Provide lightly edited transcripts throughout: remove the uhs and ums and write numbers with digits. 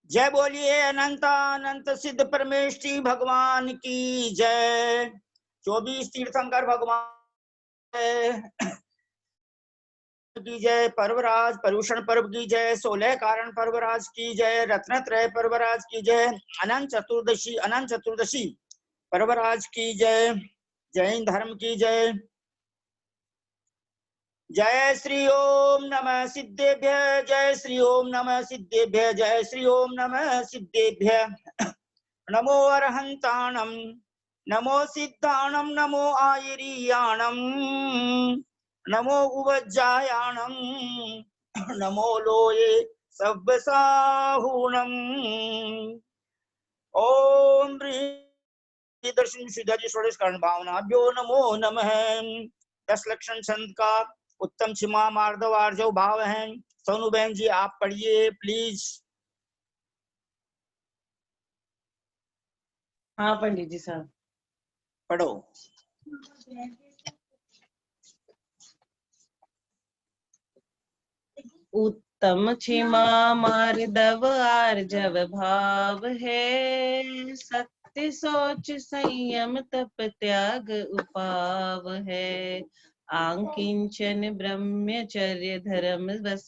जय बोलिए अनंत सिद्ध परमेष्ठी भगवान की जय। 24 तीर्थंकर भगवान की जय। पर्वराज पर्यूषण पर्व की जय। 16 कारण पर्वराज की जय। रत्नत्रय पर्वराज की जय। अनंत चतुर्दशी पर्वराज की जय। जैन धर्म की जय। जय श्री ओम नमः सिद्धेभ्य। जय श्री ओम नमः सिद्धेभ्य। जय श्री ओम नमः सिद्धेभ्य। नमो अरहंताणम नमो सिद्धाणम नमो आयरीयाणम नमो उवज्जायाणम नमो लोये सव्यसाहूणम। ओम दर्शन सिद्धाजी षोडश कारण भावनाभ्यो नमो नमः। 10 लक्षण छंद का उत्तम क्षमा मार्दव आर्जव भाव है। सोनू बहन जी आप पढ़िए प्लीज। हाँ पंडित जी साहब पढ़ो। उत्तम क्षमा मार्दव आर्जव भाव है, सत्य सोच संयम तप त्याग उपाव है। आंकिंचन ब्रह्मचर्य धर्म बस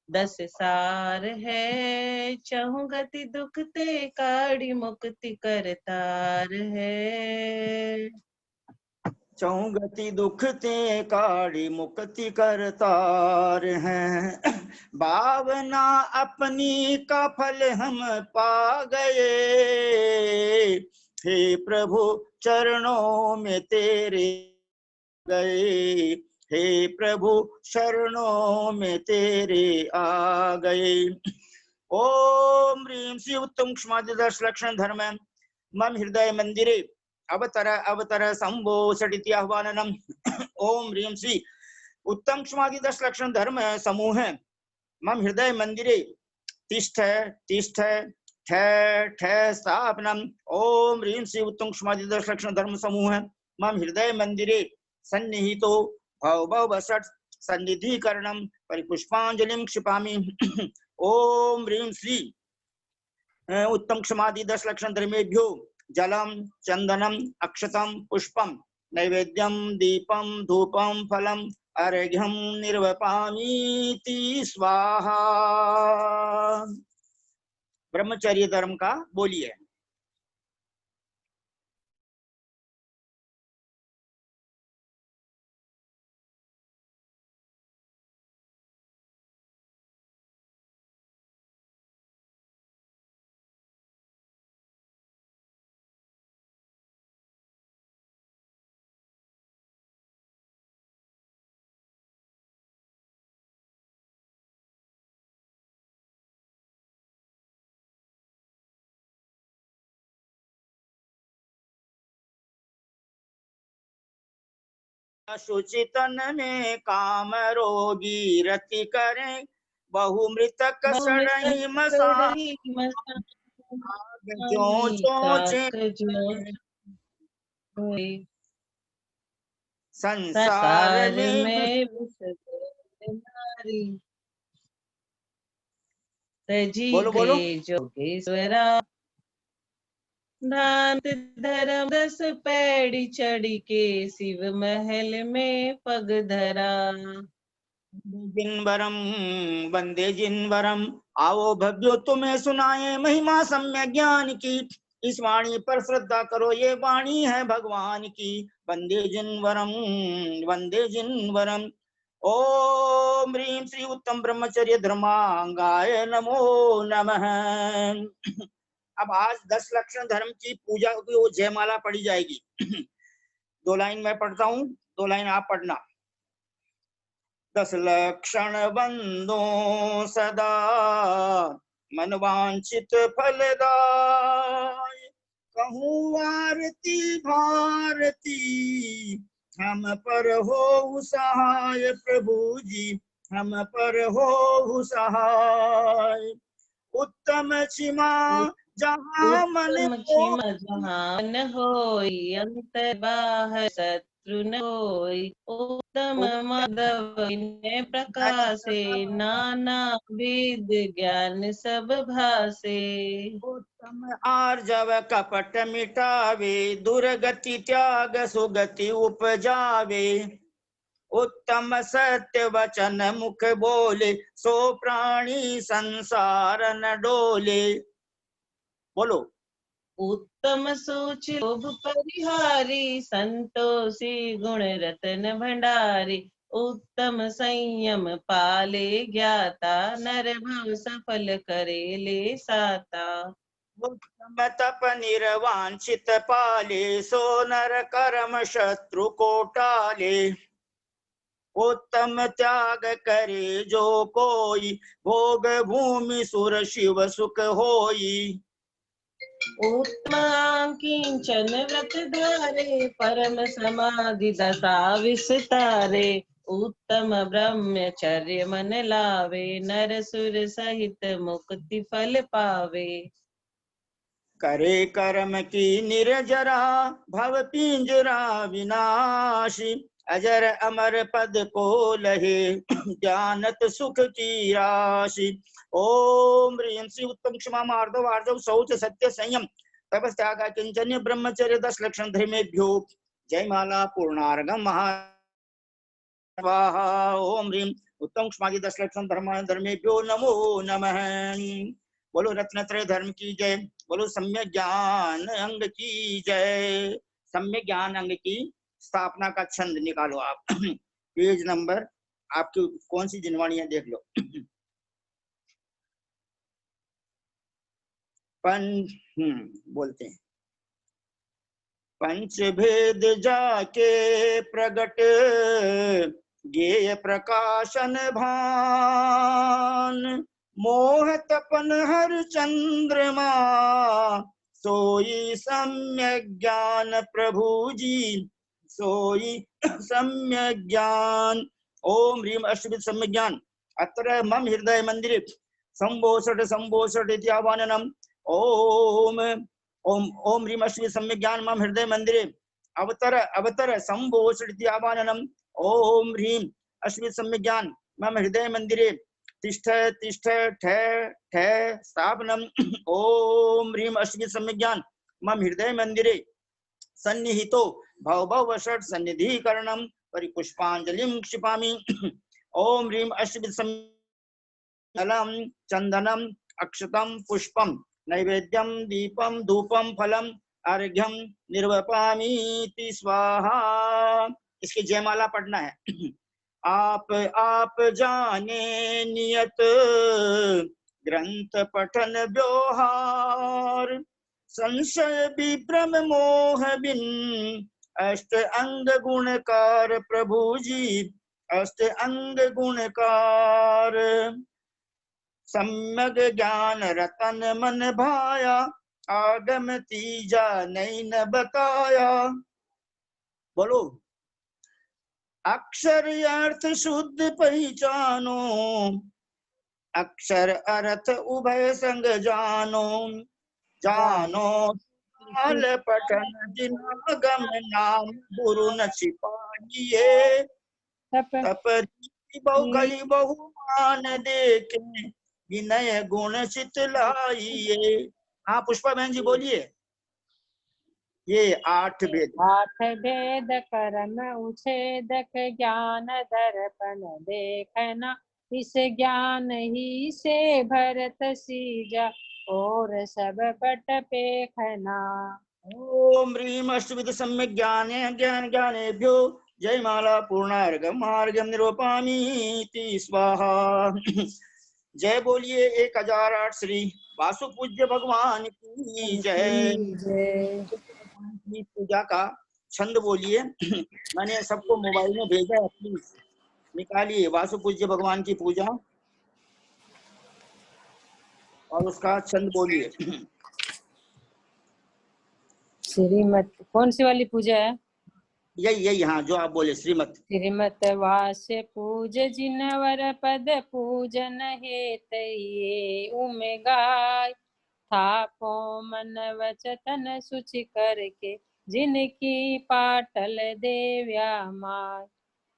10 सार है, चहु गति दुख ते काढ़ी मुक्ति करतार है। चहु गति दुख ते काढ़ी मुक्ति करतार हैं। भावना अपनी का फल हम पा गए, हे प्रभु चरणों में तेरे गए। हे प्रभु शरणों में तेरे आ गए। ओम ह्रीं श्री उत्तम क्षमादि 10 लक्षण धर्म मम हृदय मंदिरे अवतर संभोषटिति आह्वाननम। ओम ह्रीं श्री उत्तम क्षमादि 10 लक्षण धर्म समूह मम हृदय मंदिरे तिष्ठ तिष्ठ ठ स्थापनम। ओम ह्रीं श्री उत्तम क्षमादि 10 लक्षण धर्म समूह मम हृदय मंदिरे सन्निहितो भव भव षट् सन्निधिकरणम परिपुष्पांजलिं क्षिपामि। ओम ह्रीं श्री उत्तम क्षमादि 10 लक्षण धर्मेभ्यो जलम चंदनम अक्षतम पुष्पम नैवेद्यम दीपम धूपम फलम अर्घ्यम निर्वपामीति स्वाहा। ब्रह्मचर्य धर्म का बोलिए। सुचितन में काम रोगी रति करें, बहु मृतक सड़ही मसान जो चोचे संसार में तजी बोलो बोलो। गए जोगेश्वरा भ्रांत धर्म 10 पैड़ी चढ़ी के शिव महल में पग धरा। जिनवरम वंदे जिनवरम आओ भव्यो तुम्हें सुनाए महिमा सम्य ज्ञान की। इस वाणी पर श्रद्धा करो ये वाणी है भगवान की। वंदे जिनवरम वंदे जिनवरम। ओम ह्रीं श्री उत्तम ब्रह्मचर्य धर्मांगाय नमो नमः। अब आज 10 लक्षण धर्म की पूजा की वो जयमाला पढ़ी जाएगी। 2 लाइन मैं पढ़ता हूँ, 2 लाइन आप पढ़ना। 10 लक्षण बंदो सदा मनवांछित फलदाय। कहूँ आरती भारती हम पर हो सहाय। प्रभु जी हम पर हो सहाय। उत्तम क्षमा जहाँ मन उत्तम क्षमा जहाँ मन होई अंतर बाहर सत्य शत्रु न कोई। उत्तम माधव विनय प्रकाशे, नाना विध ज्ञान सब भासे। उत्तम आर्जव कपट मिटावे, दुर्गति त्याग सुगति उपजावे। उत्तम सत्य वचन मुख बोले, सो प्राणी संसार न डोले। बोलो। उत्तम सोच लोभ परिहारी, संतोषी गुण रतन भंडारी। उत्तम संयम पाले ज्ञाता, नर भव सफल करे ले साता। उत्तम तप निर्वांछित पाले, सो नर कर्म शत्रु को टाले। उत्तम त्याग करे जो कोई, भोग भूमि सुर शिव सुख होई। उत्तम किंचन व्रत धारे, परम समाधि दशा विस्तारे। उत्तम ब्रह्मचर्य मन लावे, नर सुर सहित मुक्ति फल पावे। करे कर्म की निर्जरा, भव पिंजरा विनाशी। अजर अमर पद को लहे, ज्ञानत सुख की राशि। ओम ह्रीं श्री उत्तम क्षमा मार्दव आर्जव शौच सत्य संयम तपस्याग किंचन्य ब्रह्मचर्य 10 लक्षण धर्मेभ्यो जय माला पूर्णार्घम महा स्वाहा। ओम ह्रीं उत्तम क्षमा की 10 लक्षण धर्मेभ्यो नमो नमः। बोलो रत्नत्रय धर्म की जय। बोलो सम्यक ज्ञान अंग की जय। सम्यक ज्ञान अंग की स्थापना का छंद निकालो आप। पेज नंबर आपकी कौन सी जिनवाणी है देख लो। बोलते हैं। पंच भेद जाके प्रगट, ज्ञेय प्रकाशन भान। मोह तपन हर चंद्रमा, सोई सम्यक ज्ञान प्रभु जी। सोई सम्यक ज्ञान। ओम ह्रीं अष्टविध सम्यक ज्ञान अत्र मम हृदय मंदिरे संभोषट संभोषट इत्यावाननम। ओम ओम ओम ह्रीं अष्टविध सम्यक ज्ञान मम हृदय मंदिरे अवतर अवतर संभोषट इत्यावाननम। ओम ह्रीं अष्टविध सम्यक ज्ञान मम हृदय मंदिरे तिष्ठ तिष्ठ ठय ठय स्थापनम। ओम ह्रीं अष्टविध सम्यक ज्ञान मम हृदय मंदिरे सन्निहितो भव भव षट सन्निधिकरणम परिपुष्पांजलिं क्षिपामि। ओम ह्रीं अष्टविध सम्यक चंदनम अक्षतम पुष्पम नैवेद्यम दीपम धूपम फलम अर्घ्यम निर्वपामीति स्वाहा। इसकी जयमाला पढ़ना है। आप जाने नियत, ग्रंथ पठन व्यवहार। संशय विभ्रम मोह बिन, अष्ट अंग गुणकार प्रभु जी। अष्ट अंग गुणकार। सम्यक ज्ञान रतन मन भाया, आगम तीजा नहीं न बताया। बोलो। अक्षर अर्थ शुद्ध पहचानो, अक्षर अर्थ उभय संग जानो। जानो काल पठन जिनागम, नाम गुरु न छिपाइए। तप बहु कली बहुमान देखे, विनय गुण चितलाइए। हाँ पुष्पा बहन जी बोलिए। ये 8 भेद। 8 भेद कर्म उच्छेदक, ज्ञान दर्पण देखना। इस ज्ञान ही से भरत सीजा, और सब पट पेखना। ओम ह्रीं अष्टविध सम्यक ज्ञाने ज्ञान ज्ञानेभ्यो जय माला पूर्णार्घम मार्गम निरूपामीति स्वाहा। जय बोलिए 1008 श्री वासु पूज्य भगवान की जय। की पूजा का छंद बोलिए। मैंने सबको मोबाइल में भेजा है, प्लीज निकालिए वासु पूज्य भगवान की पूजा और उसका छंद बोलिए। श्रीमत कौन सी वाली पूजा है? यही हाँ जो आप बोले श्रीमत। श्रीमत वास पूज जिनवर पद पूजन हेत, ये उम गाय। थापो मन वचतन सुचि करके, जिनकी पाटल देव्या माय।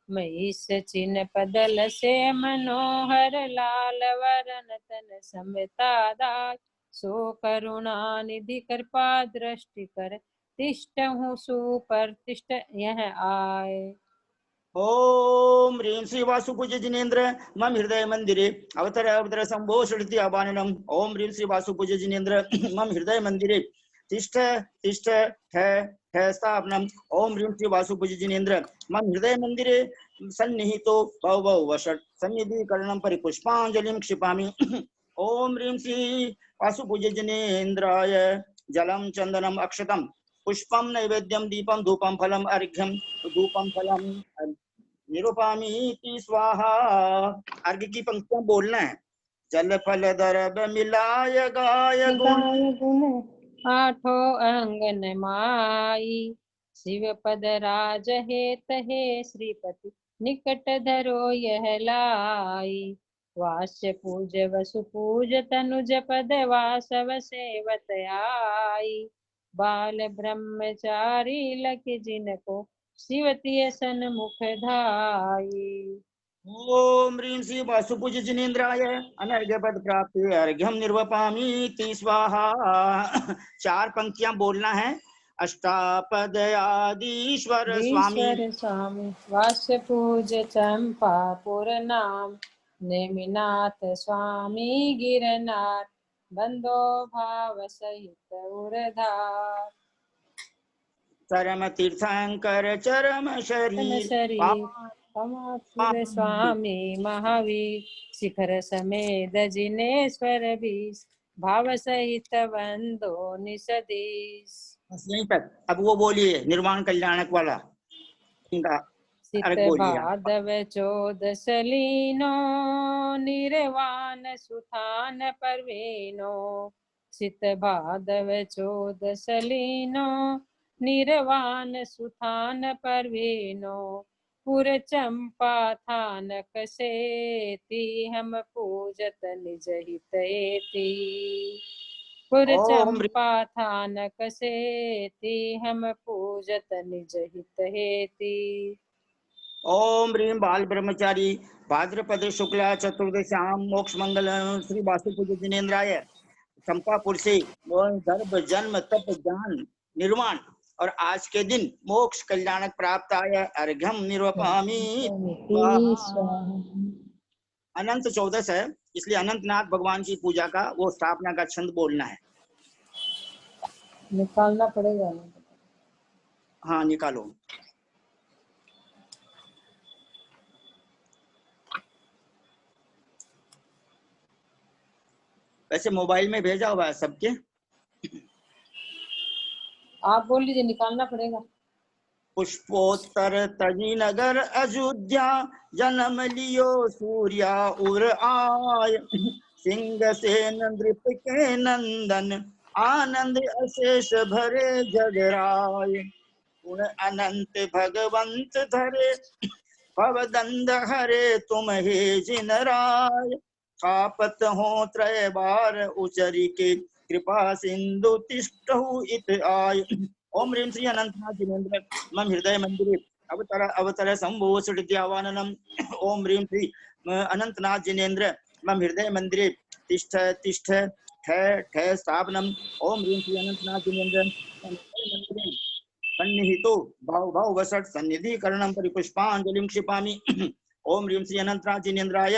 महिष चिन पदल से मनोहर लाल वरन तन समता दाय। सो करुणा निधि कृपा दृष्टि कर तिष्ठ हूँ सुप्रतिष्ठ यह आए। ओम ह्रीं श्री वासुपूज्य जिनेन्द्र मम हृदय मंदिरे अवतर अवतर संभो षडति आबाननम। ओम ह्रीं श्री वासुपूज्य जिनेन्द्र मम हृदय मंदिरे तिष्ठ तिष्ठ ठ स्थापनम। ओम ह्रीं श्री वासुपूज्य जिनेन्द्र मम हृदय मंदिरे सन्निहितो भव भव वषट् सन्निधिकरणं परिपुष्पांजलिं क्षिपामि। ओम ह्रीं श्री वासुपूज्य जिनेन्द्राय जलम चंदनम अक्षतम पुष्पम नैवेद्यम दीपम धूपम फलम अर्घ्यम धूपम फलम निरूपामी स्वाहा। अर्घ्य की पंक्तियां बोलना है। जल फल दर्भ मिलाय गाय गुण गाय गुण आठो अंगन माई। शिव पद राज हेत हे श्रीपति निकट धरो यह लाई। वास्य पूज वसु पूज तनुज पद वासव सेवत आई। बाल ब्रह्मचारी लख जिनको शिवतीय सन्मुख धाई। ओम ह्रीं श्री वासुपूज्य जिनेन्द्राय अनर्घ्य पद प्राप्ति अर्घ्यम निर्वपामी स्वाहा। चार पंक्तियां बोलना है। अष्टापद आदिश्वर स्वामी ईश्वर स्वामी वास्य पूज चंपापुर नाम। नेमिनाथ स्वामी गिरनाथ बंदो भाव सहित उरधार। चरम तीर्थंकर चरम शरीर शरीर पमासुर स्वामी महावीर। शिखर समेत जिनेश्वर बीस भाव सहित बंदो निसदीस। बस यहीं तक। अब वो बोलिए निर्वाण कल्याणक वाला इनका सित अर्घ बोलिए। भादव चौदस लीनो निर्वाण सुथान परवीनो। सित भादव चौदस लीनो निर्वाण सुथान परवीनो। पुर चंपा थानक सेती हम पूजत निज हित हेती। पुर ओम चंपा थानक सेती हम पूजत निज हित हेती। ओम ह्रीं बाल ब्रह्मचारी भाद्रपद शुक्ला चतुर्दशाम मोक्ष मंगल श्री वासुपूज्य जिनेन्द्राय चंपापुर से गर्भ जन्म तप ज्ञान निर्वाण और आज के दिन मोक्ष कल्याणक प्राप्त आय अर्घ्यम निरूपामी। अनंत 14 है, इसलिए अनंतनाथ भगवान की पूजा का वो स्थापना का छंद बोलना है। निकालना पड़ेगा ना। हाँ निकालो। वैसे मोबाइल में भेजा हुआ है सबके। आप बोल लीजिए, निकालना पड़ेगा। पुष्पोत्तर तजी नगर अयोध्या जन्म लियो सूर्या उर आय। सिंह सेन नृप के नंदन आनंद अशेष भरे जगराय। गुण अनंत भगवंत धरे भवदंड हरे तुम हे जिन राय। थापत हो त्रय बार उचरी के कृपा सिंधु तिष्ठहु इत आय। ओम ह्रीं श्री अनंतनाथ जिनेन्द्र मम हृदय मंदिरे अवतर अवतर संभो सृद्यावाननम। ओम ह्रीं श्री अनंतनाथ जिनेन्द्र मम हृदय मंदिरे तिष्ठ तिष्ठ ठय ठय स्थापनम। ओम ह्रीं श्री अनंतनाथ जिनेन्द्र मम हृदय मंदिरे सन्निहितो भाव भाव वसट सन्निधि करणं परिपुष्पांजलिं क्षिपामि। ओम ह्रीं श्री अनंतनाथ जिनेन्द्राय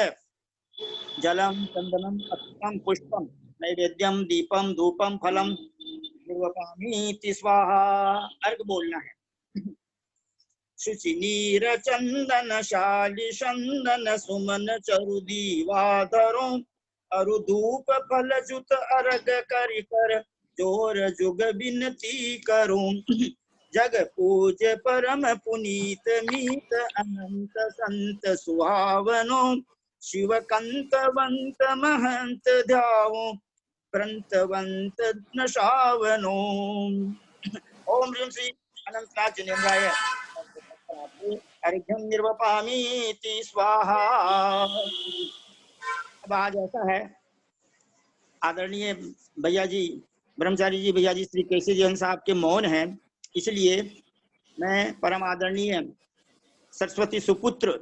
जलम चंदनम अक्षतम पुष्पम नैवेद्यम दीपम धूपम फलम निर्वपामीति स्वाहा। अर्घ बोलना है। शुचि नीर चंदन शाली चंदन सुमन चरु दीवाधरों अरु धूप फल जुत अर्घ करि कर जोर जुग बिनती करूं। जग पूज परम पुनीत मीत अनंत संत सुहावनो शिव कंतवंत महंत ध्याओ प्रंतवंत नशावनो। ओम ह्रीं श्री अनंतनाथ जिनेन्द्राय अर्घ्यम निर्वपामीति स्वाहा। अब आज ऐसा है, आदरणीय भैया जी ब्रह्मचारी जी भैया जी श्री केसी जी साहब के मौन हैं, इसलिए मैं परम आदरणीय सरस्वती सुपुत्र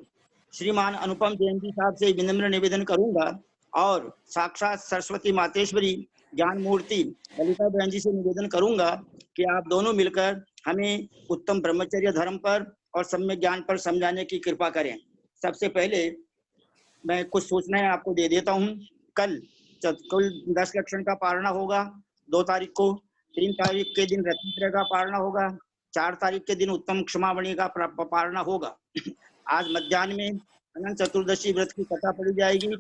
श्रीमान अनुपम जैन जी साहब से विनम्र निवेदन करूंगा और साक्षात सरस्वती मातेश्वरी ज्ञान मूर्ति ललिता बहन जी से निवेदन करूंगा कि आप दोनों मिलकर हमें उत्तम ब्रह्मचर्य धर्म पर और सम्यक ज्ञान पर समझाने की कृपा करें। सबसे पहले मैं कुछ सूचनाएं आपको दे देता हूं। कल कुल 10 लक्षण का पारणा होगा 2 तारीख को, 3 तारीख के दिन रत्नत्रय का पारणा होगा, 4 तारीख के दिन उत्तम क्षमावणी का पारणा होगा। आज मध्याह्न में अनंत चतुर्दशी व्रत की कथा पढ़ी जाएगी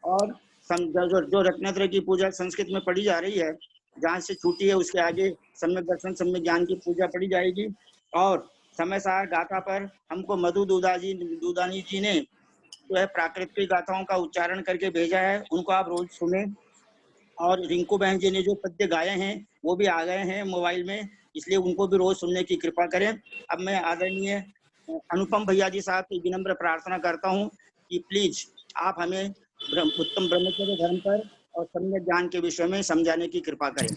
और जो रत्नत्रय की पूजा संस्कृत में पढ़ी जा रही है, जहाँ से छूटी है उसके आगे सम्यक दर्शन सम्यक ज्ञान की पूजा पढ़ी जाएगी। और समय सार गाथा पर हमको मधु दूदानी जी ने जो है प्राकृतिक गाथाओं का उच्चारण करके भेजा है, उनको आप रोज सुने। और रिंकू बहन जी ने जो पद्य गाए हैं वो भी आ गए हैं मोबाइल में, इसलिए उनको भी रोज सुनने की कृपा करें। अब मैं आदरणीय अनुपम भैया जी साहब की विनम्र प्रार्थना करता हूं कि प्लीज आप हमें उत्तम ब्रह्मचर्य धर्म पर और सम्यक ज्ञान के विषय में समझाने की कृपा करें।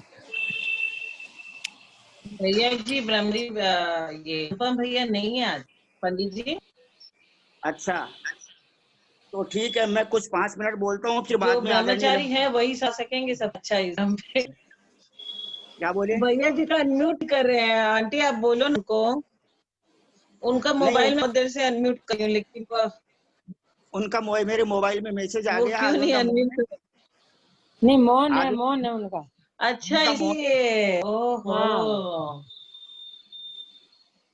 भैया जी ब्रह्मरी ये अनुपम भैया नहीं है आज, पंडित जी। अच्छा तो ठीक है, मैं कुछ 5 मिनट बोलता हूँ, फिर बाद जो में ब्रह्मचारी है वही सा सकेंगे सब। अच्छा एग्जाम पे क्या बोले? भैया जी का अनम्यूट कर रहे हैं। आंटी आप बोलो उनको, उनका मोबाइल में देर से अनम्यूट करियो, लेकिन उनका मेरे मोबाइल में मैसेज आ वो गया। क्यों नहीं अनम्यूट? नहीं मौन है उनका। अच्छा इसलिए, ओहो। हाँ।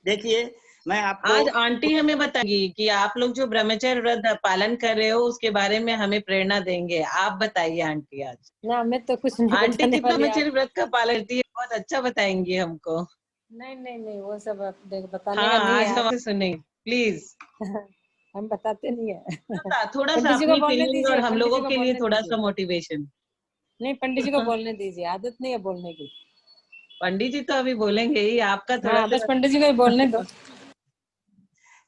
देखिए मैं आपको आज आंटी हमें बताएगी कि आप लोग जो ब्रह्मचर्य व्रत पालन कर रहे हो उसके बारे में हमें प्रेरणा देंगे। आप बताइए आंटी आज। ना मैं तो कुछ नहीं आंटी बताने कितना वाली। ब्रह्मचर्य व्रत का पालन करती है, बहुत अच्छा बताएंगी हमको। नहीं वो सब बताने हाँ का नहीं आज है। हम सुनेंगे प्लीज। हम बताते नहीं है। थोड़ा सा पंडित जी को अपनी बोलने फीलिंग और दीजिए, हम पंडित जी लोगों को के लिए बोलने थोड़ा दीजिए। सा मोटिवेशन। नहीं पंडित जी को बोलने दीजिए, आदत नहीं है बोलने की। पंडित जी तो अभी बोलेंगे ही, आपका थोड़ा हाँ बस सा। पंडित जी को बोलने दो।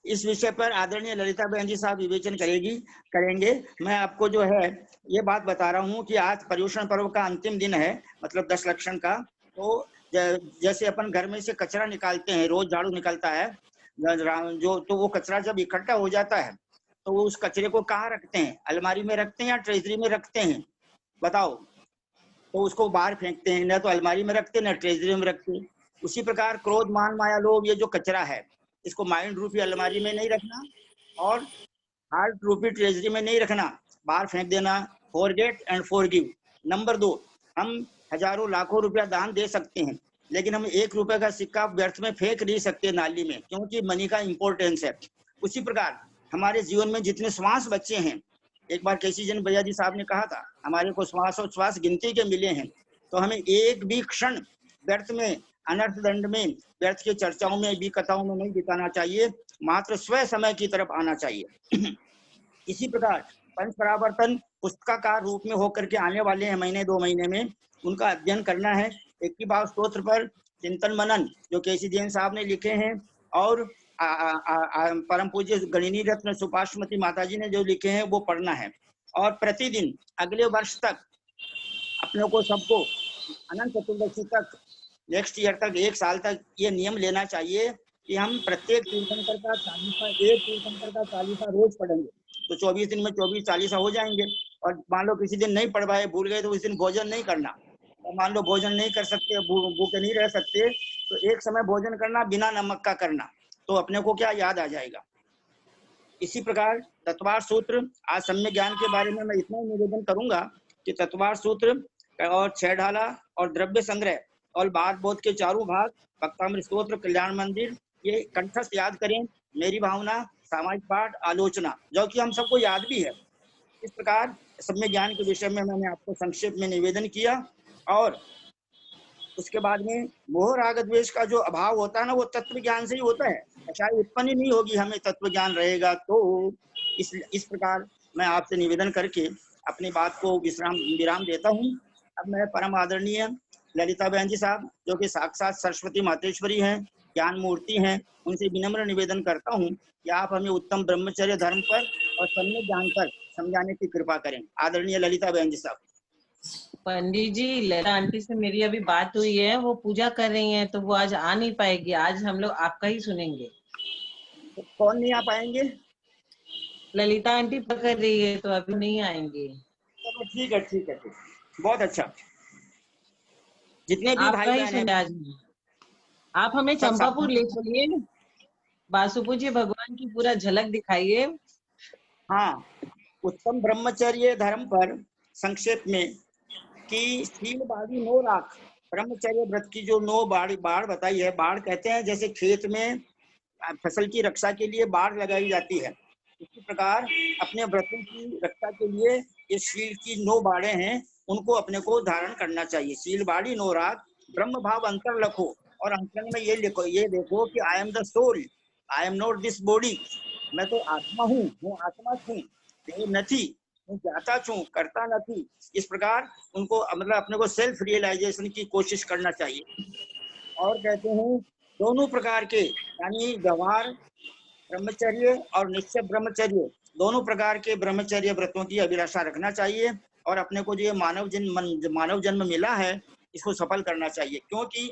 इस विषय पर आदरणीय ललिता बहन जी साहब विवेचन करेंगे। मैं आपको जो है ये बात बता रहा हूँ कि आज पर्युषण पर्व का अंतिम दिन है, मतलब 10 लक्षण का। तो जैसे अपन घर में से कचरा निकालते हैं, रोज झाड़ू निकलता है जो, तो वो कचरा जब इकट्ठा हो जाता है तो उस कचरे को कहाँ रखते हैं? अलमारी में रखते हैं या ट्रेजरी में रखते हैं? बताओ। तो उसको बाहर फेंकते हैं, न तो अलमारी में रखते न ट्रेजरी में रखते। उसी प्रकार क्रोध मान माया लोभ ये जो कचरा है, इसको माइंड रूपी अलमारी में नहीं रखना और हार्ट रूपी ट्रेजरी में नहीं रखना, बाहर फेंक देना। Forget and forgive. नंबर 2, हम हजारों लाखों रुपया दान दे सकते हैं, लेकिन हम 1 रुपए का सिक्का व्यर्थ में फेंक नहीं सकते नाली में, क्योंकि मनी का इंपॉर्टेंस है। उसी प्रकार हमारे जीवन में जितने श्वास बचे हैं, एक बार केसी जन भैया जी साहब ने कहा था हमारे को श्वास और श्वास गिनती के मिले हैं, तो हमें एक भी क्षण व्यर्थ में, अनर्थ दंड में, व्यर्थ की चर्चाओं में भी कथाओं में नहीं बिताना चाहिए, मात्र स्व समय की तरफ आना चाहिए। इसी प्रकार पंच परावर्तन पुस्तकाकार रूप में होकर के आने वाले हैं महीने 2 महीने में, उनका अध्ययन करना है। 21 भाव स्तोत्र पर चिंतन मनन जो केसी जैन साहब ने लिखे हैं और परम पूज्य गणिनी रत्न सुपाश्वती माता जी ने जो लिखे हैं वो पढ़ना है। और प्रतिदिन अगले वर्ष तक अपने को सबको अनंत चतुर्दशी तक, नेक्स्ट ईयर तक, 1 साल तक ये नियम लेना चाहिए कि हम प्रत्येक तीर्थंकर का चालीसा, एक तीर्थंकर का चालीसा रोज पढ़ेंगे, तो 24 दिन में 24 चालीसा हो जाएंगे। और मान लो किसी दिन नहीं पढ़ पाए, भूल गए, तो उस दिन भोजन नहीं करना। और मान लो भोजन नहीं कर सकते, भूखे नहीं रह सकते, तो एक समय भोजन करना, बिना नमक का करना, तो अपने को क्या याद आ जाएगा। इसी प्रकार तत्वार सूत्र, आज सम्यक ज्ञान के बारे में मैं इतना ही निवेदन करूंगा कि तत्वार सूत्र और 6 ढाला और द्रव्य संग्रह और बात बोध के चारों भाग, भक्तामृत स्तोत्र, कल्याण मंदिर, ये कंठस्थ याद करें। मेरी भावना, सामाजिक पाठ, आलोचना, जो कि हम सबको याद भी है। इस प्रकार सम्यक ज्ञान के विषय में मैंने आपको संक्षेप में निवेदन किया। और उसके बाद में मोह राग द्वेष का जो अभाव होता है ना, वो तत्व ज्ञान से ही होता है, शायद उत्पन्न नहीं होगी हमें तत्व ज्ञान रहेगा तो। इस प्रकार मैं आपसे निवेदन करके अपनी बात को विराम देता हूँ। अब मैं परम आदरणीय ललिता बहन जी साहब, जो कि साक्षात सरस्वती मातेश्वरी हैं, ज्ञान मूर्ति हैं, उनसे विनम्र निवेदन करता हूँ कि आप हमें उत्तम ब्रह्मचर्य धर्म पर और सम्यक ज्ञान पर समझाने की कृपा करें। आदरणीय ललिता बहन जी साहब। पंडित जी, लता आंटी से मेरी अभी बात हुई है, वो पूजा कर रही हैं, तो वो आज आ नहीं पाएगी। आज हम लोग आपका ही सुनेंगे। तो कौन नहीं आ पाएंगे? ललिता आंटी पकड़ रही है, तो अभी नहीं आएंगे। चलो ठीक है, ठीक है, ठीक है। बहुत अच्छा। जितने भी आपका भाई ही बहन हैं सुने आज हम। आप हमें सब चंपापुर ले सावधान। चलिए, बासुपुर जी भगवान की पूरा झलक दिखाइए। हाँ, उत्तम ब्रह्मचर्य धर्म पर संक्षेप में कि शील बाड़ी नो राख, ब्रह्मचर्य व्रत की जो नो बाड़ बाढ़ बताई है। बाढ़ कहते हैं जैसे खेत में फसल की रक्षा के लिए बाढ़ लगाई जाती है, इसी प्रकार अपने व्रतों की रक्षा के लिए ये शील की नो बाड़े हैं, उनको अपने को धारण करना चाहिए। शील बाड़ी नो राख, ब्रह्म भाव अंतर लखो। और अंतर में ये लिखो, ये देखो कि I am the soul, I am not this body. मैं तो आत्मा हूँ, હું आत्मा છું, देह નથી, હું જાતા છું, करता નથી। इस प्रकार उनको मतलब अपने को सेल्फ रियलाइजेशन की कोशिश करना चाहिए। और कहते हैं दोनों प्रकार के यानी व्यवहार ब्रह्मचर्य और निश्चय ब्रह्मचर्य, दोनों प्रकार के ब्रह्मचर्य व्रतों की अभिलाषा रखना चाहिए। और अपने को जो ये मानव जन्म मिला है, इसको सफल करना चाहिए। क्योंकि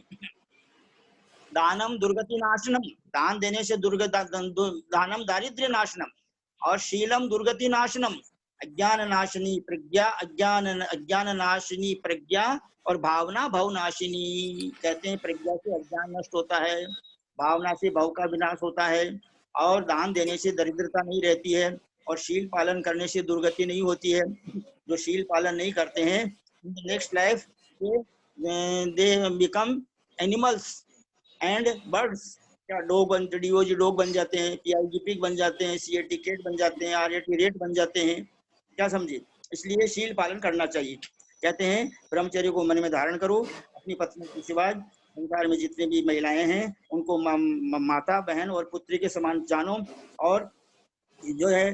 दानम दुर्गति नाशनम, दान देने से दानम दारिद्र्य नाशनम, और शीलम दुर्गति नाशनम, अज्ञान नाशिनी प्रज्ञा, अज्ञान नाशिनी प्रज्ञा, और भावना भव नाशिनी। कहते हैं प्रज्ञा से अज्ञान नष्ट होता है, भावना से भव का विनाश होता है, और दान देने से दरिद्रता नहीं रहती है, और शील पालन करने से दुर्गति नहीं होती है। जो शील पालन नहीं करते हैं, next life they become animals and birds. क्या डॉग डीओजी डॉग बन जाते हैं, पीआईजी पिग बन जाते हैं, सीएटी कैट बन जाते हैं, आरएटी रेट बन जाते हैं। क्या समझे? इसलिए शील पालन करना चाहिए। कहते हैं ब्रह्मचर्य को मन में धारण करो, अपनी पत्नी के सिवा संसार में जितने भी महिलाएं हैं उनको माता बहन और पुत्री के समान जानो। और जो है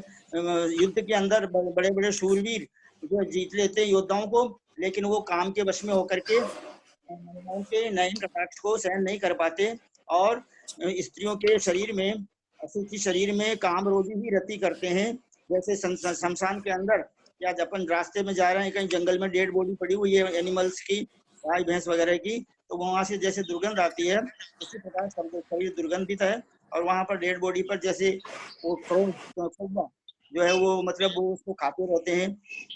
युद्ध के अंदर बड़े बड़े शूरवीर जो जीत लेते योद्धाओं को, लेकिन वो काम के वश में होकर के महिलाओं के नयन कटाक्ष को सहन नहीं कर पाते, और स्त्रियों के शरीर में, अशुचि शरीर में काम रोधी ही रति करते हैं। जैसे शमशान के अंदर या अपन रास्ते में जा रहे हैं, कहीं जंगल में डेड बॉडी पड़ी हुई है एनिमल्स की, गाय भैंस वगैरह की, तो वहां से जैसे दुर्गंध आती है, उसी प्रकार शरीर दुर्गंधित है। और वहां पर डेड बॉडी पर जैसे वो जो है वो मतलब वो उसको खाते रहते हैं।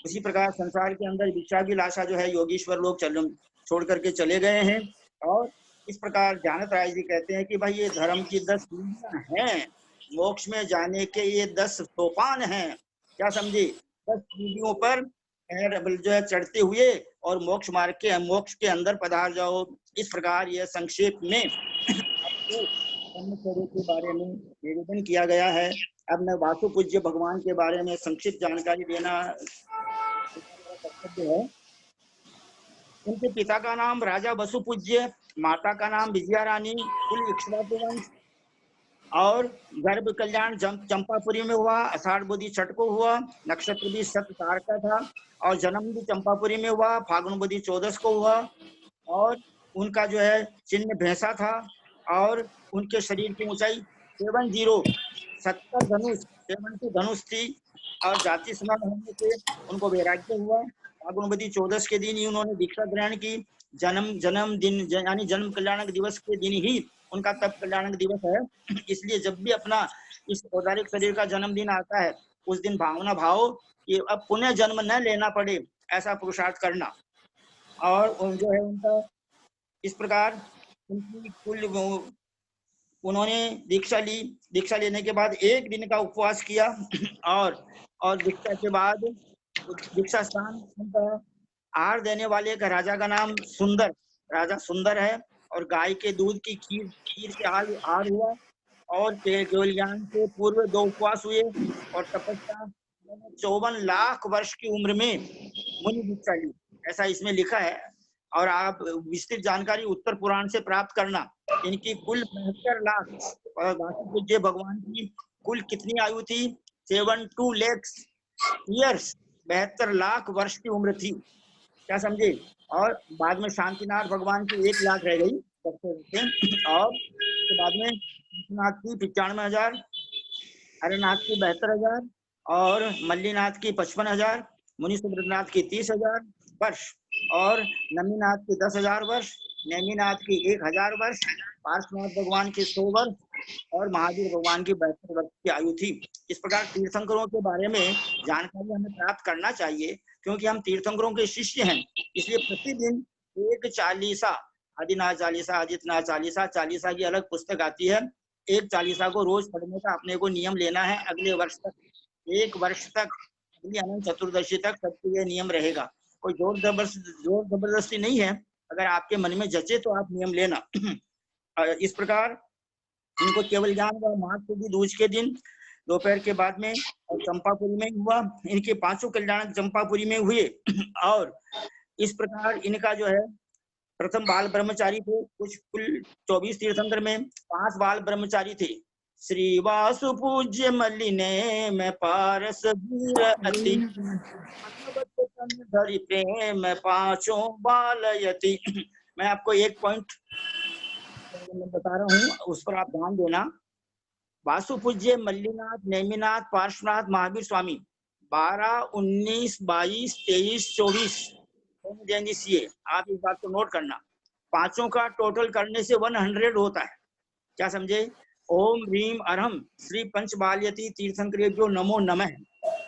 उसी प्रकार संसार के अंदर भिक्षाभिलाषा जो है योगीश्वर लोग छोड़ करके चले गए हैं। और इस प्रकार जानत राय जी कहते हैं कि भाई ये धर्म की 10 सीढ़ियां हैं, मोक्ष में जाने के ये 10 सोपान हैं। क्या समझे? 10 सीढ़ियों पर जो है चढ़ते हुए और मोक्ष मार्ग के मोक्ष के अंदर पधार जाओ। इस प्रकार यह संक्षेप में आपको ब्रह्मचर्य के बारे में निवेदन किया गया है। अब मैं वासु पूज्य भगवान के बारे में संक्षिप्त जानकारी देना कर्तव्य है। उनके पिता का नाम राजा वसु पूज्य, माता का नाम विजया रानी, कुल इक्ष्वाकु वंश, और गर्भ कल्याण चंपापुरी में हुआ, आषाढ़ बुद्धि छठ को हुआ, नक्षत्र भी सत तार का था, और जन्म भी चंपापुरी में हुआ, फागुन बुद्धि 14 को हुआ। और उनका जो है चिन्ह भैंसा था, और उनके शरीर की ऊंचाई 70 धनुष 70 धनुष थी। और जाति समान होने से उनको वैराग्य हुआ। फागुन बुद्धि 14 के दिन ही उन्होंने दीक्षा ग्रहण की। जन्म दिन यानी जन्म कल्याणक दिवस के दिन ही उनका तप कल्याणक दिवस है। इसलिए जब भी अपना इस औदारिक शरीर का जन्मदिन आता है, उस दिन भावना भाव कि अब पुनः जन्म न लेना पड़े, ऐसा पुरुषार्थ करना। और जो है उनका इस प्रकार उनकी कुल उन्होंने दीक्षा ली। दीक्षा लेने के बाद 1 दिन का उपवास किया, और दीक्षा के बाद दीक्षा स्थान उनका आहार देने वाले का राजा का नाम सुंदर, राजा सुंदर है। और गाय के दूध की खीर से आहार हुआ। और केवल ज्ञान से पूर्व 2 उपवास हुए, और तपस्या 54 लाख वर्ष की उम्र में मुनि दीक्षा ली, ऐसा इसमें लिखा है। और आप विस्तृत जानकारी उत्तर पुराण से प्राप्त करना। इनकी कुल 72 लाख, और वासु पूज्य भगवान की कुल कितनी आयु थी? 72 lakhs years, 72 लाख वर्ष की उम्र थी। क्या समझे? और बाद में शांतिनाथ भगवान की 1 लाख रह गई और उसके बाद में नाथ की 95,000, हरनाथ की 72,000, और मल्लीनाथ की 55,000, मुनि सुब्रतनाथ की 30,000 वर्ष। और नमीनाथ के 10,000 वर्ष, नेमिनाथ की 1,000 वर्ष, पार्श्वनाथ भगवान की 100 वर्ष और महावीर भगवान की 72 वर्ष की आयु थी। इस प्रकार तीर्थंकरों के बारे में जानकारी हमें प्राप्त करना चाहिए, क्योंकि हम तीर्थंकरों के शिष्य हैं। इसलिए प्रतिदिन एक चालीसा, आदिनाथ चालीसा, आदित्यनाथ चालीसा, चालीसा की अलग पुस्तक आती है, एक चालीसा को रोज पढ़ने का अपने को नियम लेना है। अगले वर्ष तक, 1 वर्ष तक, अगली अनंत चतुर्दशी तक सबके ये नियम रहेगा। कोई जोर जबरदस्ती नहीं है, अगर आपके मन में जचे तो आप नियम लेना। इस प्रकार इनको केवल ज्ञान व माघ की दूज के दिन दोपहर के बाद में और चंपापुरी में हुआ। इनके 5 कल्याण चंपापुरी में हुए। और इस प्रकार इनका जो है प्रथम बाल ब्रह्मचारी थे। कुछ कुल 24 तीर्थंकर में 5 बाल ब्रह्मचारी थे। श्री वासु पूज्य मल्लिने में पारस वीर अति धरि प्रेम 5 बालयति। मैं आपको एक पॉइंट बता रहा हूँ, उस पर आप ध्यान देना। वासु पूज्य मल्लिनाथ, नेमिनाथ, पार्श्वनाथ, महावीर स्वामी 12, 19, 22, 23, 24 आप इस बात को नोट करना। 5 का टोटल करने से 100 होता है। क्या समझे? ओम ह्रीम अरहम श्री पंचबाल्यति तीर्थंकरेभ्यो नमो नमः।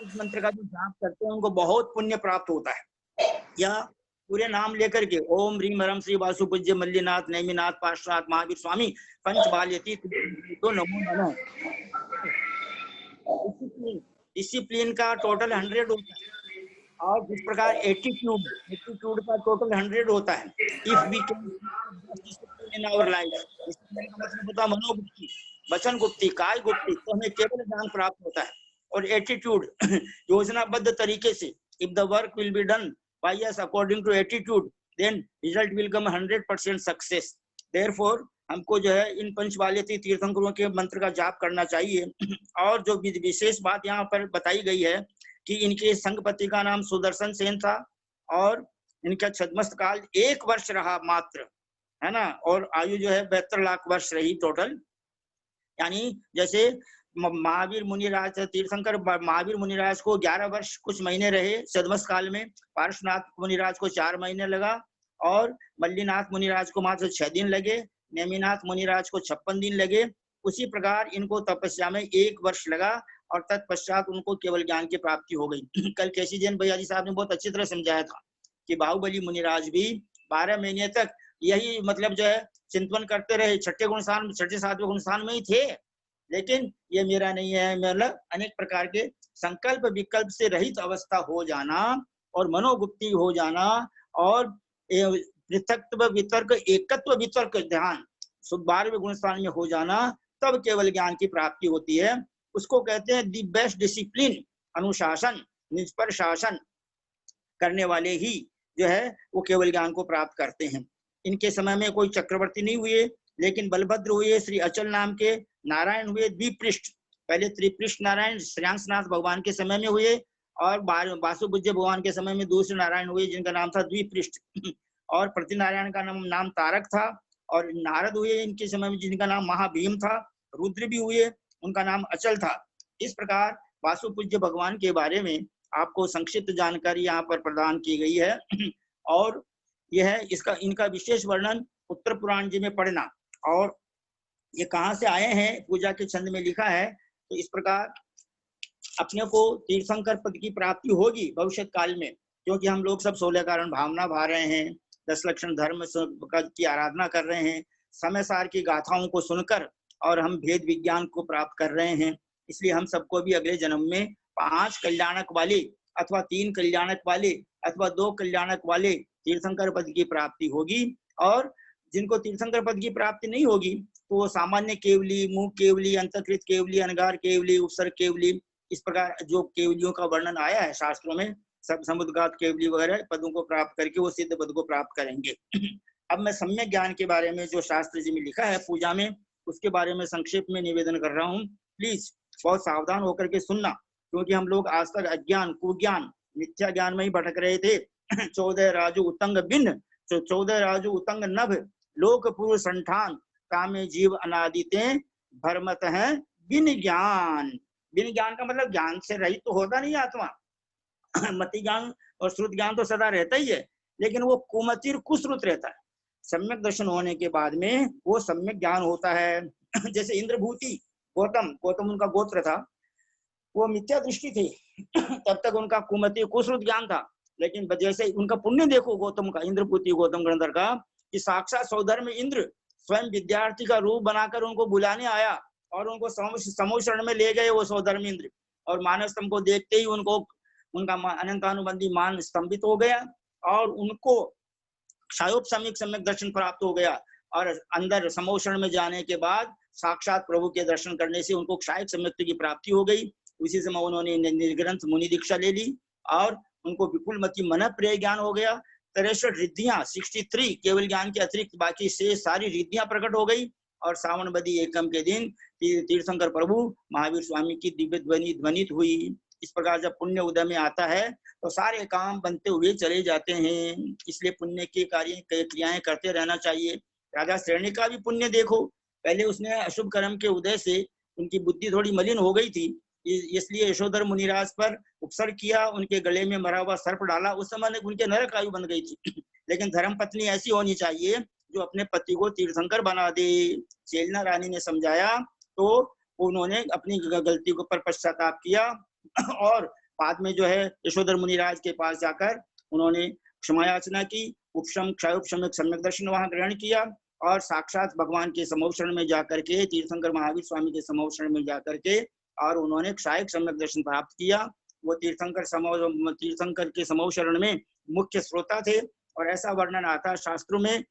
इस मंत्र का जो जाप करते हैं उनको बहुत पुण्य प्राप्त होता है। या पूरे नाम लेकर के ओम ह्रीम अरहम श्री वासु पूज्य मल्लिनाथ, नेमिनाथ, पार्श्वनाथ, महावीर स्वामी पंचबाल्यति तीर्थंकरेभ्यो नमो नमः। डिसिप्लिन का टोटल 100 होता है। और जिस प्रकार एटीट्यूड का टोटल 100 होता है। If we can discipline in our life, discipline का मतलब होता है मनोगुप्ति, वचन गुप्ति, काय गुप्ति, तो हमें केवल ज्ञान प्राप्त होता है। और एटीट्यूड योजनाबद्ध तरीके से, if the work will be done by us according to attitude, then result will come 100% success. Therefore हमको जो है इन पंचबाल्यति तीर्थंकरों के मंत्र का जाप करना चाहिए। और जो विशेष बात यहाँ पर बताई गई है कि इनके संगपति का नाम सुदर्शन सेन था और इनका छद्मस्त काल 1 वर्ष रहा मात्र, है ना। और आयु जो है 72 लाख वर्ष रही टोटल। यानी जैसे महावीर मुनिराज तीर्थंकर महावीर मुनिराज को 11 वर्ष कुछ महीने रहे छद्मस्त काल में, पार्श्वनाथ मुनिराज को 4 महीने लगा और मल्लिनाथ मुनिराज को मात्र 6 दिन लगे, नेमिनाथ मुनिराज को 56 दिन लगे। उसी प्रकार इनको तपस्या में 1 वर्ष लगा और तत्पश्चात उनको केवल ज्ञान की प्राप्ति हो गई। कल केसी जैन भैया जी साहब ने बहुत अच्छी तरह समझाया था कि बाहुबली मुनिराज भी 12 महीने तक यही मतलब जो है चिंतन करते रहे, 6ठे गुणस्थान 6ठे 7वें गुणस्थान में ही थे, लेकिन ये मेरा नहीं है, मतलब अनेक प्रकार के संकल्प विकल्प से रहित अवस्था हो जाना और मनोगुप्ति हो जाना और पृथक्त्व वितर्क एकत्व वितर्क ध्यान 12वें गुणस्थान में हो जाना, तब केवल ज्ञान की प्राप्ति होती है। उसको कहते हैं दी बेस्ट डिसिप्लिन, अनुशासन, निज पर शासन करने वाले ही जो है वो केवल ज्ञान को प्राप्त करते हैं। इनके समय में कोई चक्रवर्ती नहीं हुए, लेकिन बलभद्र हुए, श्री अचल नाम के नारायण हुए द्विपृष्ठ। पहले त्रिपृष्ठ नारायण श्रेयांसनाथ भगवान के समय में हुए और वासुपूज्य भगवान के समय में दूसरे नारायण हुए जिनका नाम था द्विपृष्ठ। और प्रतिनारायण का नाम तारक था। और नारद हुए इनके समय में जिनका नाम महाभीम था। रुद्र भी हुए, उनका नाम अचल था। इस प्रकार वासुपूज्य भगवान के बारे में आपको संक्षिप्त जानकारी यहाँ पर प्रदान की गई है। और यह इसका इनका विशेष वर्णन उत्तर पुराण जी में पढ़ना। और ये कहाँ से आए हैं पूजा के छंद में लिखा है। तो इस प्रकार अपने को तीर्थंकर पद की प्राप्ति होगी भविष्य काल में, क्योंकि हम लोग सब 16 कारण भावना भा रहे हैं, 10 लक्षण धर्म की आराधना कर रहे हैं, समय सार की गाथाओं को सुनकर और हम भेद विज्ञान को प्राप्त कर रहे हैं। इसलिए हम सबको भी अगले जन्म में 5 कल्याणक वाले अथवा 3 कल्याणक वाले अथवा 2 कल्याणक वाले तीर्थंकर पद की प्राप्ति होगी। और जिनको तीर्थंकर पद की प्राप्ति नहीं होगी तो वो सामान्य केवली, मुख केवली, अंतकृत केवली, अनगार केवली, उपसर्ग केवली, इस प्रकार जो केवलियों का वर्णन आया है शास्त्रों में, सब समुद्गात केवली वगैरह पदों को प्राप्त करके वो सिद्ध पद को प्राप्त करेंगे। अब मैं सम्यक ज्ञान के बारे में जो शास्त्र जी में लिखा है पूजा में, उसके बारे में संक्षेप में निवेदन कर रहा हूँ। प्लीज बहुत सावधान होकर के सुनना, क्योंकि हम लोग आज तक अज्ञान, कुज्ञान, मिथ्या ज्ञान में ही भटक रहे थे। 14 राजू उतंग बिन 14 राजू उतंग नभ लोक पुरुष संठान कामे जीव अनादिते भरमत है बिन ज्ञान। बिन ज्ञान का मतलब ज्ञान से रहित तो होता नहीं आत्मा। मति ज्ञान और श्रुत ज्ञान तो सदा रहता ही है, लेकिन वो कुमतिर कुश्रुत रहता है। सम्यक दर्शन होने के बाद में वो सम्यक ज्ञान होता है। जैसे इंद्रभूति गौतम उनका गोत्र था, वो मिथ्या दृष्टि थी। तब तक उनका कुमति कुश्रुत ज्ञान था, लेकिन जैसे उनका पुण्य देखो गौतम का, इंद्रभूति गौतम गणधर का, कि साक्षात सौधर्म इंद्र स्वयं विद्यार्थी का रूप बनाकर उनको बुलाने आया और उनको समूह शरण में ले गए वो सौधर्म इंद्र। और मानव स्तंभ को देखते ही उनको उनका अनंतानुबंधी मान स्तंभित हो गया और उनको क्षयोपशमिक सम्यक दर्शन प्राप्त हो गया। और अंदर समूह शरण में जाने के बाद साक्षात प्रभु के दर्शन करने से उनको क्षायक सम्यक्ति की प्राप्ति हो गई। उसी समय उन्होंने निर्ग्रंथ मुनि दीक्षा ले ली और उनको विपुलमति मन प्रिय ज्ञान हो गया। 63 रिद्धियां 63 केवल ज्ञान के अतिरिक्त बाकी से सारी रिद्धियां प्रकट हो गई। और सावन बदी एकम के दिन तीर्थंकर प्रभु महावीर स्वामी की दिव्य ध्वनि ध्वनित हुई। इस प्रकार जब पुण्य उदय में आता है तो सारे काम बनते हुए चले जाते हैं। इसलिए पुण्य के कार्य क्रियाएं करते रहना चाहिए। राजा श्रेणी का भी पुण्य देखो, पहले उसने अशुभ कर्म के उदय से उनकी बुद्धि थोड़ी मलिन हो गई थी, इसलिए यशोधर मुनिराज पर उपसर्ग किया, उनके गले में मरा हुआ सर्प डाला। उस समय उनके नरक आयु बन गई थी। लेकिन धर्म पत्नी ऐसी होनी चाहिए जो अपने पति को तीर्थंकर बना दे। चेलना रानी ने समझाया तो उन्होंने अपनी गलती को पर पश्चाताप किया और बाद में जो है यशोधर मुनिराज के पास जाकर उन्होंने क्षमा याचना की। उपशम क्षयोपशमिक सम्यक दर्शन वहां ग्रहण किया और साक्षात भगवान के समूह शरण में जाकर के, तीर्थंकर महावीर स्वामी के समूह शरण में जाकर के और उन्होंने क्षायक सम्यक दर्शन प्राप्त किया। वो तीर्थंकर के समूह शरण में मुख्य श्रोता थे और ऐसा वर्णन आता है शास्त्रों में,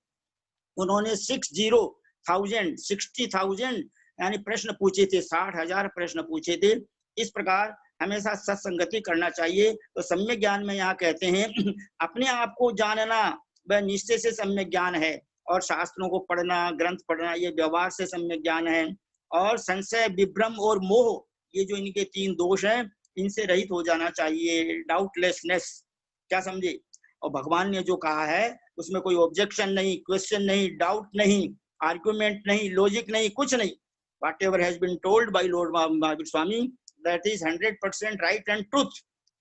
उन्होंने 60,000 यानी प्रश्न पूछे थे, 60,000 प्रश्न पूछे थे। इस प्रकार हमेशा सत्संगति करना चाहिए। तो सम्यक ज्ञान में यहाँ कहते हैं अपने आप को जानना वह निश्चय से सम्यक ज्ञान है, और शास्त्रों को पढ़ना, ग्रंथ पढ़ना, ये व्यवहार से सम्यक ज्ञान है। और संशय, विभ्रम और मोह, ये जो इनके 3 दोष हैं, इनसे रहित हो जाना चाहिए। डाउटलेसनेस, क्या समझे? और भगवान ने जो कहा है उसमें कोई ऑब्जेक्शन नहीं, क्वेश्चन नहीं, डाउट नहीं, आर्गुमेंट नहीं, लॉजिक नहीं, कुछ नहीं। Whatever has been told by Lord Mahavir Swami, that is 100% right and truth.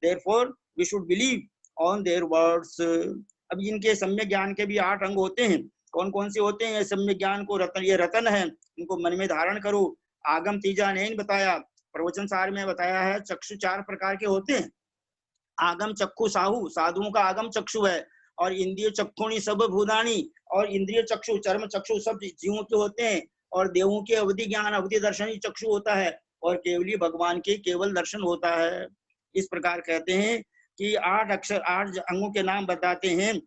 Therefore, we should believe on their words. अब इनके सम्यक ज्ञान के भी 8 अंग होते हैं। कौन कौन से होते हैं? सम्यक ज्ञान को रतन, ये रतन है, इनको मन में धारण करो। आगम तीजा नहीं बताया, प्रवचन सार में बताया है। चक्षु 4 प्रकार के होते हैं। आगम चक्षु साहू, साधुओं का आगम चक्षु है। और इंद्रिय चक्षुणी सब भूदानी, और इंद्रिय चक्षु, चर्म चक्षु सब जीवों के होते हैं। और देवों के अवधि ज्ञान, अवधि दर्शन ही चक्षु होता है। और केवली भगवान के केवल दर्शन होता है। इस प्रकार कहते हैं कि 8 अक्षर, 8 अंगों के नाम बताते हैं।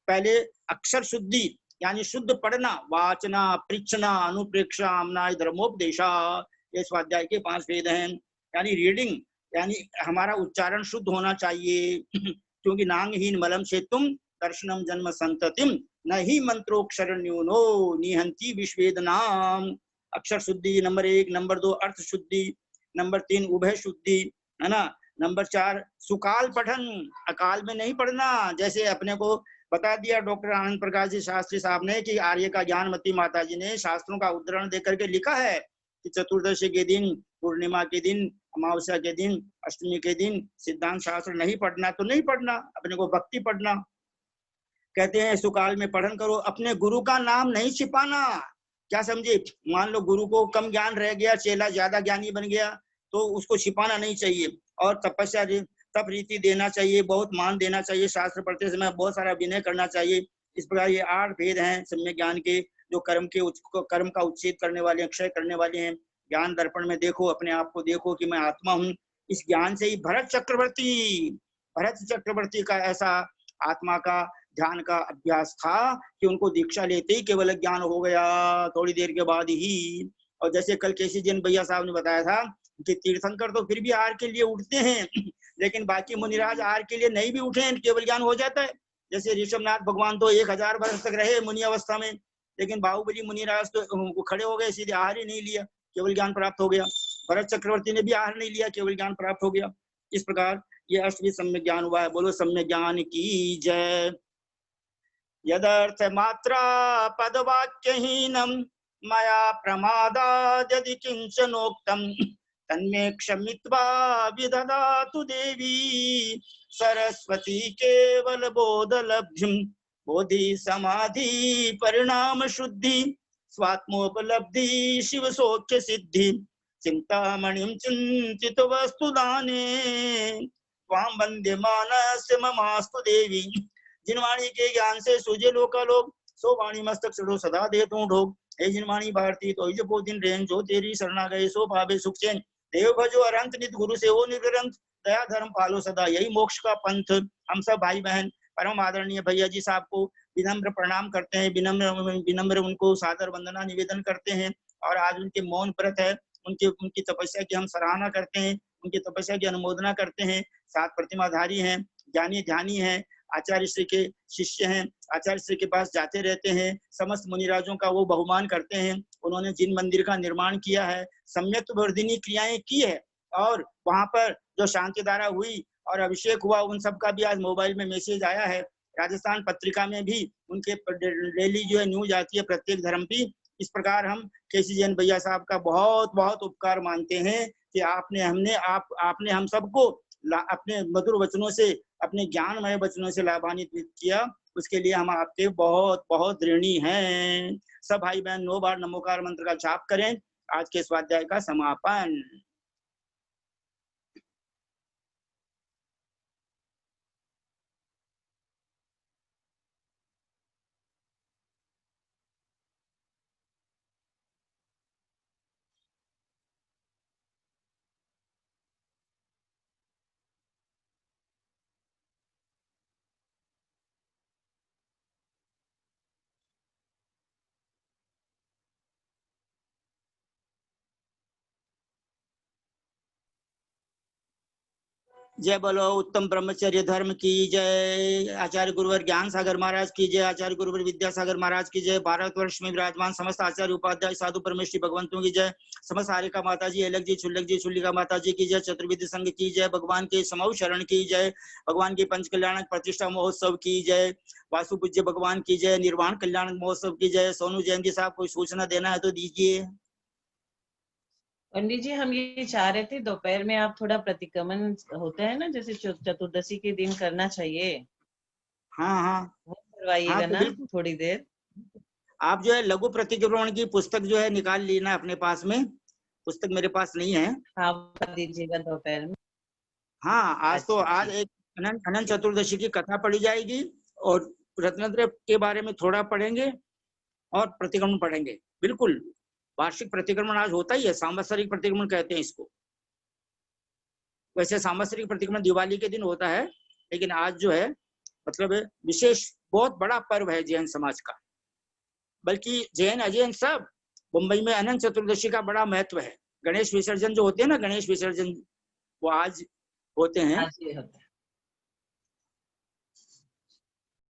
पहले अक्षर शुद्धि, यानी शुद्ध पढ़ना, वाचना, पृच्छना, अनुप्रेक्षा, आमनाय, धर्मोपदेशा, ये स्वाध्याय के 5 वेद हैं। यानी रीडिंग, यानी हमारा उच्चारण शुद्ध होना चाहिए। क्योंकि नांगहीन मलम से तुम दर्शनम जन्म संततिम न ही मंत्रोक्षर न्यूनो निहंती विश्वेद नाम। अक्षर शुद्धि नंबर 1, नंबर 2 अर्थ शुद्धि, नंबर 3 उभय शुद्धि, है ना। नंबर 4 सुकाल पठन, अकाल में नहीं पढ़ना। जैसे अपने को बता दिया डॉक्टर आनंद प्रकाश जी शास्त्री साहब ने कि आर्य का ज्ञानमती माता जी ने शास्त्रों का उद्धरण देकर के लिखा है कि चतुर्दशी के दिन, पूर्णिमा के दिन, अमावस्या के दिन, अष्टमी के दिन सिद्धांत शास्त्र नहीं पढ़ना तो नहीं पढ़ना, अपने को भक्ति पढ़ना। कहते हैं सुकाल में पठन करो, अपने गुरु का नाम नहीं छिपाना। क्या समझे? मान लो गुरु को कम ज्ञान रह गया, चेला ज्यादा ज्ञानी बन गया, तो उसको छिपाना नहीं चाहिए। और तपस्या, तप रीति देना चाहिए, बहुत मान देना चाहिए, शास्त्र पढ़ते समय बहुत सारा विनय करना चाहिए। इस प्रकार ये 8 भेद हैं सम्यक ज्ञान के, जो कर्म का उच्छेद करने वाले, क्षय करने वाले हैं। ज्ञान दर्पण में देखो, अपने आप को देखो कि मैं आत्मा हूँ। इस ज्ञान से ही भरत चक्रवर्ती का ऐसा आत्मा का ध्यान का अभ्यास था कि उनको दीक्षा लेते ही केवल ज्ञान हो गया, थोड़ी देर के बाद ही। और जैसे कल केसी जैन भैया साहब ने बताया था कि तीर्थंकर तो फिर भी आहार के लिए उठते हैं, लेकिन बाकी मुनिराज आहार के लिए नहीं भी उठे, केवल ज्ञान हो जाता है। जैसे ऋषभनाथ भगवान तो 1000 वर्ष तक रहे मुनि अवस्था में, लेकिन बाहुबली मुनिराज तो खड़े हो गए, सीधे आहार ही नहीं लिया, केवल ज्ञान प्राप्त हो गया। भरत चक्रवर्ती ने भी आहार नहीं लिया, केवल ज्ञान प्राप्त हो गया। इस प्रकार ये अष्टविध सम्यक ज्ञान हुआ है। बोलो सम्यक ज्ञान की जय। यदर्थ मात्रा पदवाक्यहीनम मया प्रमादाद् यदि किंचनोक्तम तन्मे क्षमित्वा विदधातु देवी सरस्वती केवल बोध लब्धिम बोधि समाधि परिणाम शुद्धि स्वात्मोपलब्धि शिव सौख्य सिद्धि चिंतामणिं चिंतित वस्तु दाने त्वां वंदे मानस्य ममास्तु देवी। जिन वाणी के ज्ञान से सूझे लोकालोक सो वाणी मस्तक चढ़ो सदा दे तू ढोक। हे जिन वाणी भारती तो जो दिन रेन जो तेरी शरणा गए सो पावे सुख चैन। देव भजो अरंत नित गुरु से वो निरंत दया धर्म पालो सदा यही मोक्ष का पंथ। हम सब भाई बहन परम आदरणीय भैया जी साहब को विनम्र प्रणाम करते हैं, विनम्र उनको सादर वंदना निवेदन करते हैं। और आज उनके मौन व्रत है, उनकी तपस्या की हम सराहना करते हैं, उनकी तपस्या की अनुमोदना करते हैं। 7 प्रतिमाधारी हैं, ज्ञानी ध्यानी हैं, आचार्य श्री के शिष्य हैं, आचार्य श्री के पास जाते रहते हैं, समस्त मुनिराजों का वो बहुमान करते हैं। उन्होंने जिन मंदिर का निर्माण किया है, सम्यक वर्धिनी क्रियाएं की है, और वहां पर जो शांति धारा हुई और अभिषेक हुआ, उन सब का भी आज मोबाइल में मैसेज आया है। राजस्थान पत्रिका में भी उनके डेली जो है न्यूज आती है प्रत्येक धर्म की। इस प्रकार हम केसी जैन भैया साहब का बहुत बहुत उपकार मानते हैं कि आपने हम सबको अपने मधुर वचनों से, अपने ज्ञानमय वचनों से लाभान्वित किया। उसके लिए हम आपके बहुत बहुत ऋणी हैं। सब भाई बहन 9 बार नमोकार मंत्र का जाप करें। आज के स्वाध्याय का समापन। जय बोलो उत्तम ब्रह्मचर्य धर्म की जय। आचार्य गुरुवर ज्ञान सागर महाराज की जय। आचार्य गुरुवर विद्यासागर महाराज की जय। भारतवर्ष में विराजमान समस्त आचार्य उपाध्याय साधु परमेश्वरी भगवंतों की जय। समस्त हारिका माता जी, अलग जी, छुल्लिका माता जी की जय। चतुर्विद संघ की जय। भगवान के समौ शरण की जय। भगवान के पंच कल्याणक प्रतिष्ठा महोत्सव की जय। वासु पूज्य भगवान की जय। निर्वाण कल्याणक महोत्सव की जय। सोनू जैन जी साहब कोई सूचना देना है तो दीजिए। पंडित जी, हम ये चाह रहे थे दोपहर में आप थोड़ा प्रतिक्रमण होता है ना, जैसे चतुर्दशी के दिन करना चाहिए। हाँ वो करवाइएगा हाँ, तो ना बिल्कुल थोड़ी देर। आप जो है लघु प्रतिक्रमण की पुस्तक जो है निकाल लेना अपने पास में। पुस्तक मेरे पास नहीं है। हाँ, बता दीजिएगा दोपहर में। हाँ, आज तो अच्छा, आज ठीक। एक अनंत चतुर्दशी की कथा पढ़ी जाएगी और रत्नत्रय के बारे में थोड़ा पढ़ेंगे और प्रतिक्रमण पढ़ेंगे। बिल्कुल वार्षिक प्रतिक्रमण आज होता ही है, सांवत्सरिक प्रतिक्रमण कहते हैं इसको। वैसे सांवत्सरिक प्रतिक्रमण दिवाली के दिन होता है, लेकिन आज जो है मतलब विशेष बहुत बड़ा पर्व है जैन समाज का। बल्कि जैन अजैन सब मुंबई में अनंत चतुर्दशी का बड़ा महत्व है। गणेश विसर्जन जो होते हैं ना, गणेश विसर्जन वो आज होते हैं। आज ये होता